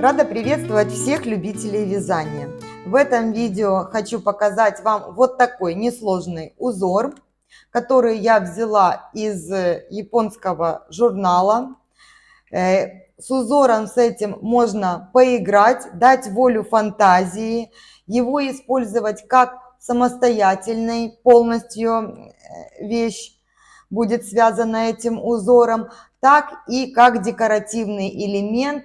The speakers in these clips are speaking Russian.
Рада приветствовать всех любителей вязания. В этом видео хочу показать вам вот такой несложный узор, который я взяла из японского журнала. С узором с этим можно поиграть, дать волю фантазии, его использовать как самостоятельный полностью вещь будет связана этим узором, так и как декоративный элемент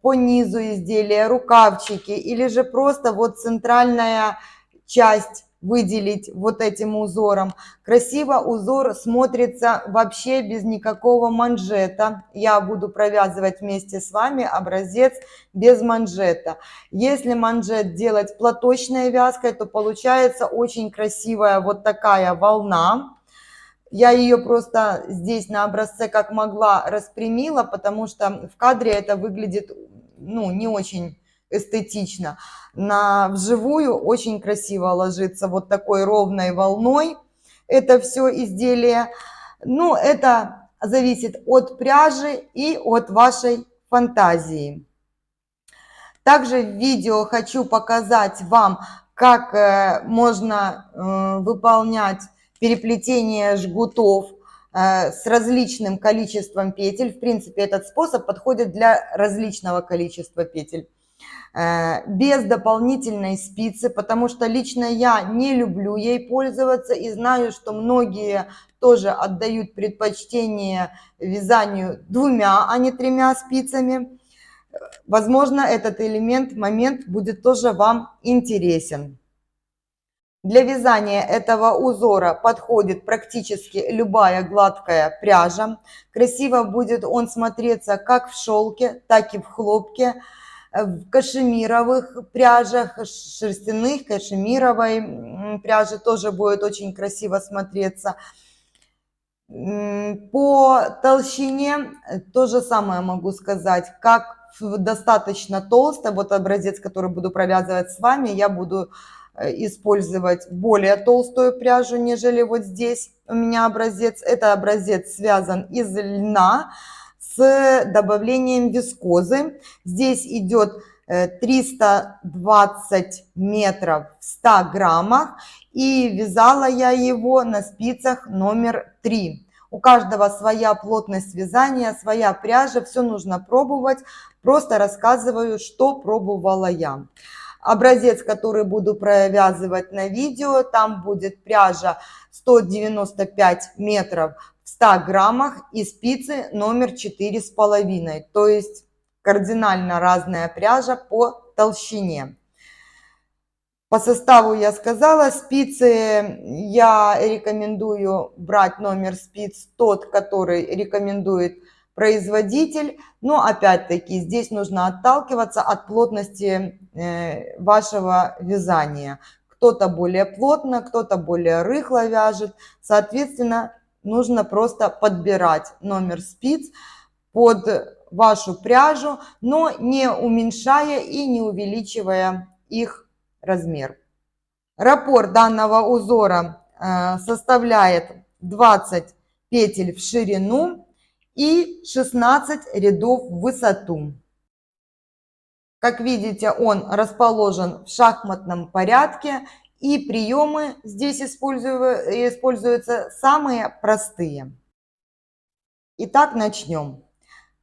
по низу изделия, рукавчики, или же просто вот центральная часть выделить вот этим узором. Красиво узор смотрится вообще без никакого манжета. Я буду провязывать вместе с вами образец без манжета. Если манжет делать платочной вязкой, то получается очень красивая вот такая волна. Я ее просто здесь на образце как могла распрямила, потому что в кадре это выглядит, не очень эстетично. Вживую очень красиво ложится вот такой ровной волной это все изделие. Это зависит от пряжи и от вашей фантазии. Также в видео хочу показать вам, как можно выполнять переплетение жгутов с различным количеством петель. В принципе, этот способ подходит для различного количества петель. Без дополнительной спицы, потому что лично я не люблю ей пользоваться и знаю, что многие тоже отдают предпочтение вязанию 2, а не 3 спицами. Возможно, этот момент будет тоже вам интересен. Для вязания этого узора подходит практически любая гладкая пряжа. Красиво будет он смотреться как в шелке, так и в хлопке, в кашемировых пряжах, шерстяных, кашемировой пряжи тоже будет очень красиво смотреться. По толщине то же самое могу сказать, как достаточно толсто. Вот образец, который буду провязывать с вами, я буду использовать более толстую пряжу, нежели вот здесь у меня образец. Это образец связан из льна с добавлением вискозы. Здесь идет 320 метров в 100 граммах. И вязала я его на спицах номер 3. У каждого своя плотность вязания, своя пряжа, все нужно пробовать. Просто рассказываю, что пробовала я. Образец, который буду провязывать на видео, там будет пряжа 195 метров в 100 граммах и спицы номер 4,5. То есть кардинально разная пряжа по толщине. По составу я сказала, спицы я рекомендую брать номер спиц тот, который рекомендует производитель. Но опять-таки здесь нужно отталкиваться от плотности вашего вязания. Кто-то более плотно, кто-то более рыхло вяжет. Соответственно, нужно просто подбирать номер спиц под вашу пряжу, но не уменьшая и не увеличивая их размер. Раппорт данного узора составляет 20 петель в ширину и 16 рядов в высоту. Как видите, он расположен в шахматном порядке, и приемы здесь используются самые простые. Итак, начнем.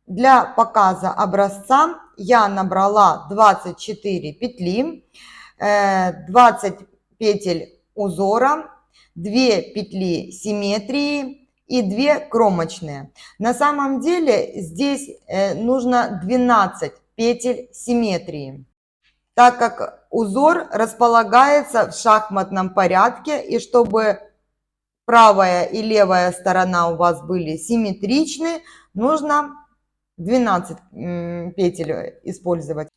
Для показа образца я набрала 24 петли, 20 петель узора, 2 петли симметрии и 2 кромочные. На самом деле здесь нужно 12 петель симметрии, так как узор располагается в шахматном порядке, и чтобы правая и левая сторона у вас были симметричны, нужно 12 петель использовать.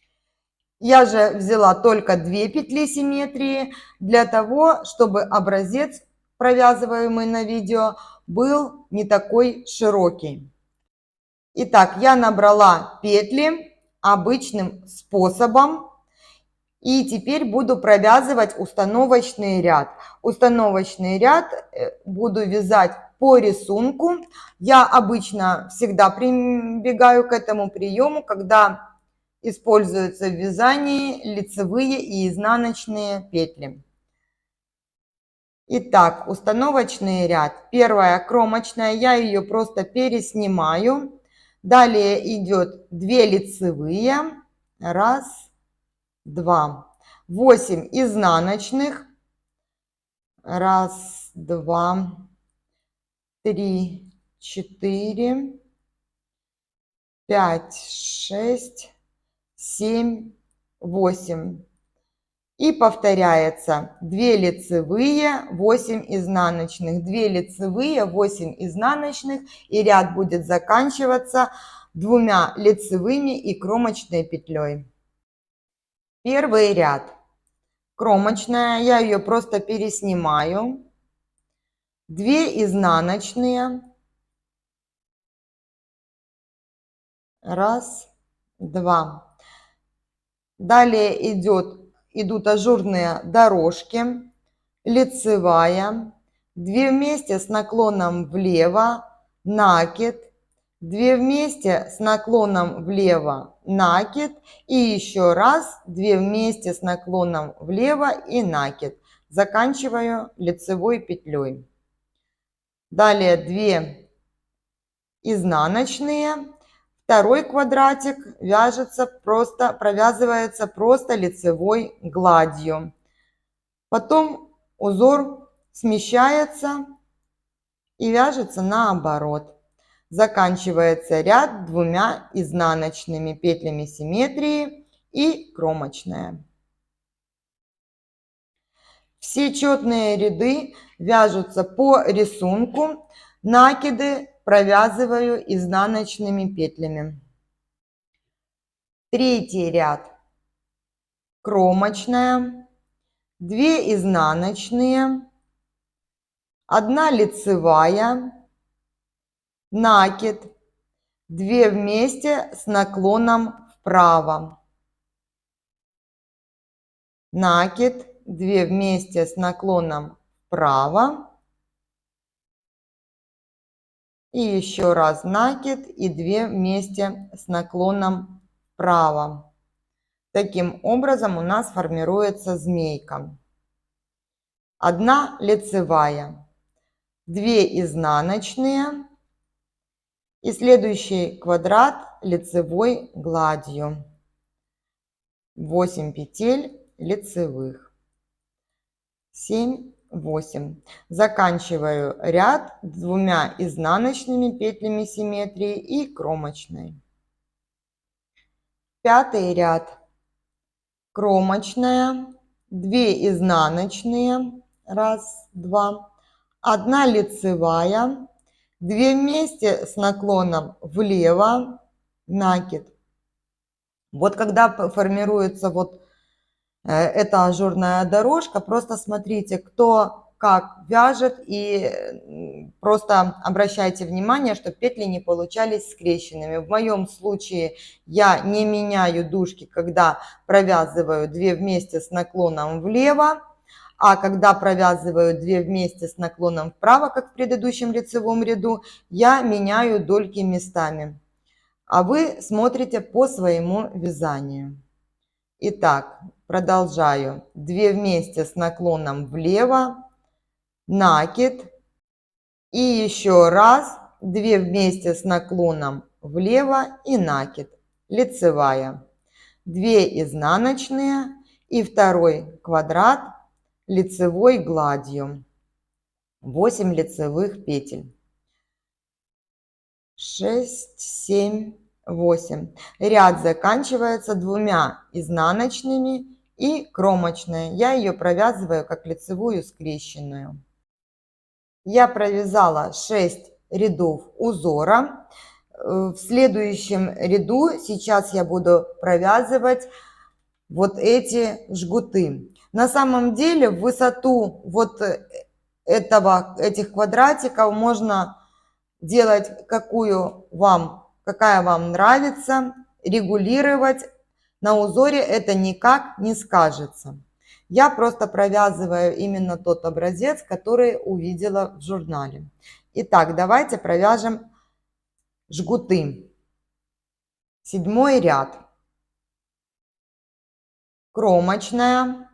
Я же взяла только 2 петли симметрии для того, чтобы образец, провязываемый на видео, был не такой широкий. Итак, я набрала петли обычным способом. И теперь буду провязывать установочный ряд. Установочный ряд буду вязать по рисунку. Я обычно всегда прибегаю к этому приему, когда используются в вязании лицевые и изнаночные петли. Итак, установочный ряд. Первая кромочная, я ее просто переснимаю. Далее идет 2 лицевые. Раз, два. 8 изнаночных. Раз, два, три, 4, 5, 6, 7, 8. И повторяется 2 лицевые, 8 изнаночных, 2 лицевые, 8 изнаночных, и ряд будет заканчиваться 2 лицевыми и кромочной петлей. Первый ряд. Кромочная, я ее просто переснимаю. 2 изнаночные. Раз, два. Далее идут ажурные дорожки, лицевая, 2 вместе с наклоном влево, накид, 2 вместе с наклоном влево, накид, и еще раз 2 вместе с наклоном влево и накид. Заканчиваю лицевой петлей. Далее 2 изнаночные. Второй квадратик провязывается просто лицевой гладью. Потом узор смещается и вяжется наоборот. Заканчивается ряд 2 изнаночными петлями симметрии и кромочная. Все четные ряды вяжутся по рисунку. Накиды провязываю изнаночными петлями. Третий ряд. Кромочная, 2 изнаночные, 1 лицевая, накид, 2 вместе с наклоном вправо, накид, 2 вместе с наклоном вправо, и еще раз накид и 2 вместе с наклоном вправо. Таким образом у нас формируется змейка. 1 лицевая, 2 изнаночные и следующий квадрат лицевой гладью. 8 петель лицевых. 7, 8. Заканчиваю ряд 2 изнаночными петлями симметрии и кромочной. Пятый ряд. Кромочная, 2 изнаночные, раз, два, 1 лицевая, 2 вместе с наклоном влево, накид. Вот когда формируется вот эта ажурная дорожка, просто смотрите, кто как вяжет, и просто обращайте внимание, чтобы петли не получались скрещенными. В моем случае я не меняю дужки, когда провязываю 2 вместе с наклоном влево, а когда провязываю 2 вместе с наклоном вправо, как в предыдущем лицевом ряду, я меняю дольки местами. А вы смотрите по своему вязанию. Итак, продолжаю. 2 вместе с наклоном влево, накид. И еще раз 2 вместе с наклоном влево и накид. Лицевая. 2 изнаночные и второй квадрат лицевой гладью. 8 лицевых петель. 6, 7, 8. Ряд заканчивается 2 изнаночными и кромочной. Я ее провязываю как лицевую скрещенную. Я провязала 6 рядов узора. В следующем ряду сейчас я буду провязывать вот эти жгуты. На самом деле в высоту вот этих квадратиков можно делать какая вам нравится, регулировать. На узоре это никак не скажется. Я просто провязываю именно тот образец, который увидела в журнале. Итак, давайте провяжем жгуты. 7 ряд. кромочная,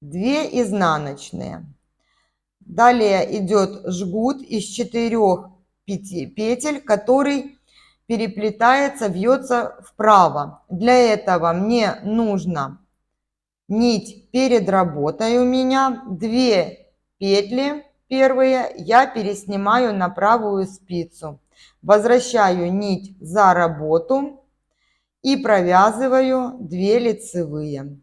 2 изнаночные. Далее идет жгут из 4 петель, который переплетается, вьется вправо. Для этого мне нужно нить перед работой у меня, 2 петли первые я переснимаю на правую спицу. Возвращаю нить за работу и провязываю 2 лицевые.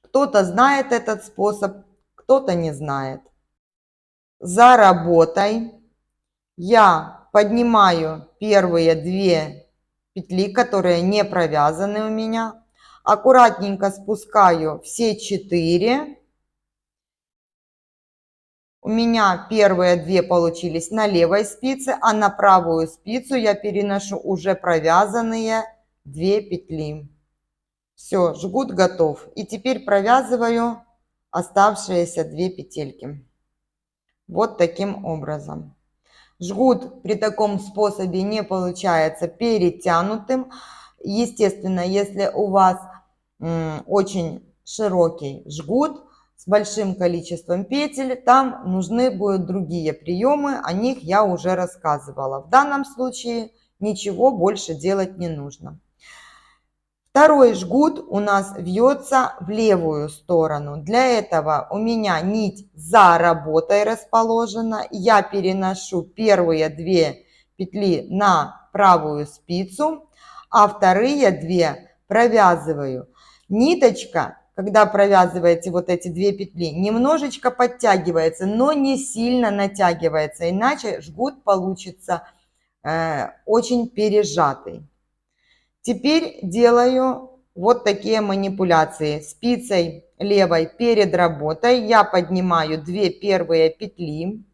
Кто-то знает этот способ, кто-то не знает. За работой я поднимаю первые 2 петли, которые не провязаны у меня. Аккуратненько спускаю все 4. У меня первые 2 получились на левой спице, а на правую спицу я переношу уже провязанные 2 петли. Все, жгут готов. И теперь провязываю оставшиеся 2 петельки. Вот таким образом. Жгут при таком способе не получается перетянутым. Естественно, если у вас очень широкий жгут с большим количеством петель, там нужны будут другие приемы, о них я уже рассказывала. В данном случае ничего больше делать не нужно. Второй жгут у нас вьется в левую сторону. Для этого у меня нить за работой расположена. Я переношу первые 2 петли на правую спицу, а вторые 2 провязываю. Ниточка, когда провязываете вот эти 2 петли, немножечко подтягивается, но не сильно натягивается, иначе жгут получится очень пережатый. Теперь делаю вот такие манипуляции. Спицей левой перед работой я поднимаю 2 первые петли,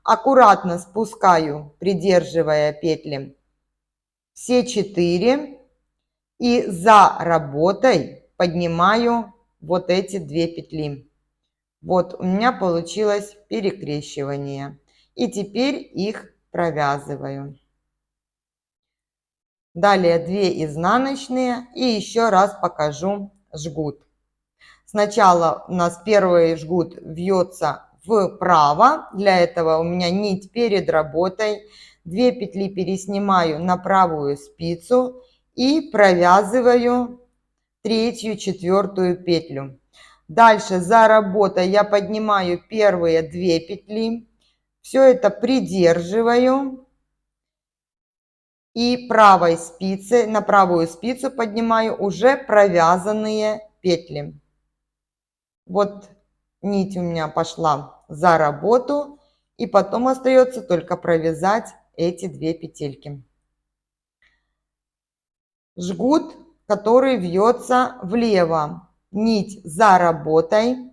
аккуратно спускаю, придерживая петли, все 4 и за работой поднимаю вот эти 2 петли. Вот у меня получилось перекрещивание. И теперь их провязываю. Далее 2 изнаночные и еще раз покажу жгут. Сначала у нас первый жгут вьется вправо. Для этого у меня нить перед работой. 2 петли переснимаю на правую спицу и провязываю 3-ю, 4-ю петлю. Дальше за работой я поднимаю первые 2 петли. Все это придерживаю. И правой спицей, на правую спицу поднимаю уже провязанные петли. Вот нить у меня пошла за работу, и потом остается только провязать эти 2 петельки. Жгут, который вьется влево, нить за работой,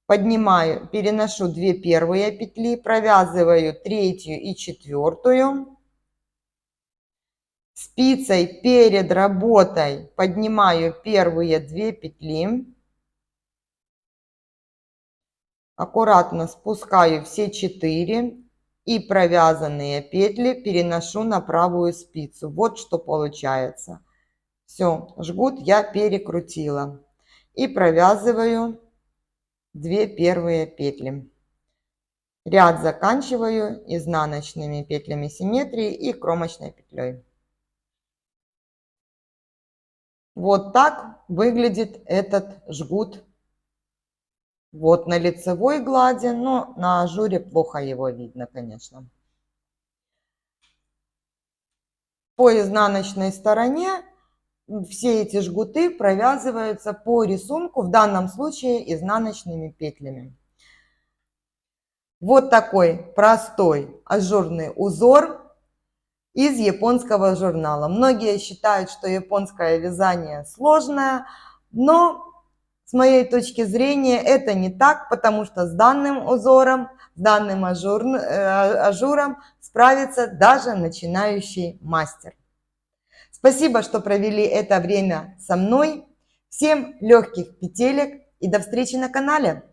поднимаю, переношу 2 первые петли, провязываю 3-ю и 4-ю. Спицей перед работой поднимаю первые 2 петли. Аккуратно спускаю все 4 и провязанные петли переношу на правую спицу. Вот что получается. Все, жгут я перекрутила. И провязываю 2 первые петли. Ряд заканчиваю изнаночными петлями симметрии и кромочной петлей. Вот так выглядит этот жгут. Вот на лицевой глади, но на ажуре плохо его видно, конечно. По изнаночной стороне все эти жгуты провязываются по рисунку, в данном случае изнаночными петлями. Вот такой простой ажурный узор из японского журнала. Многие считают, что японское вязание сложное, но с моей точки зрения это не так, потому что с данным узором, с данным ажуром справится даже начинающий мастер. Спасибо, что провели это время со мной. Всем легких петелек и до встречи на канале!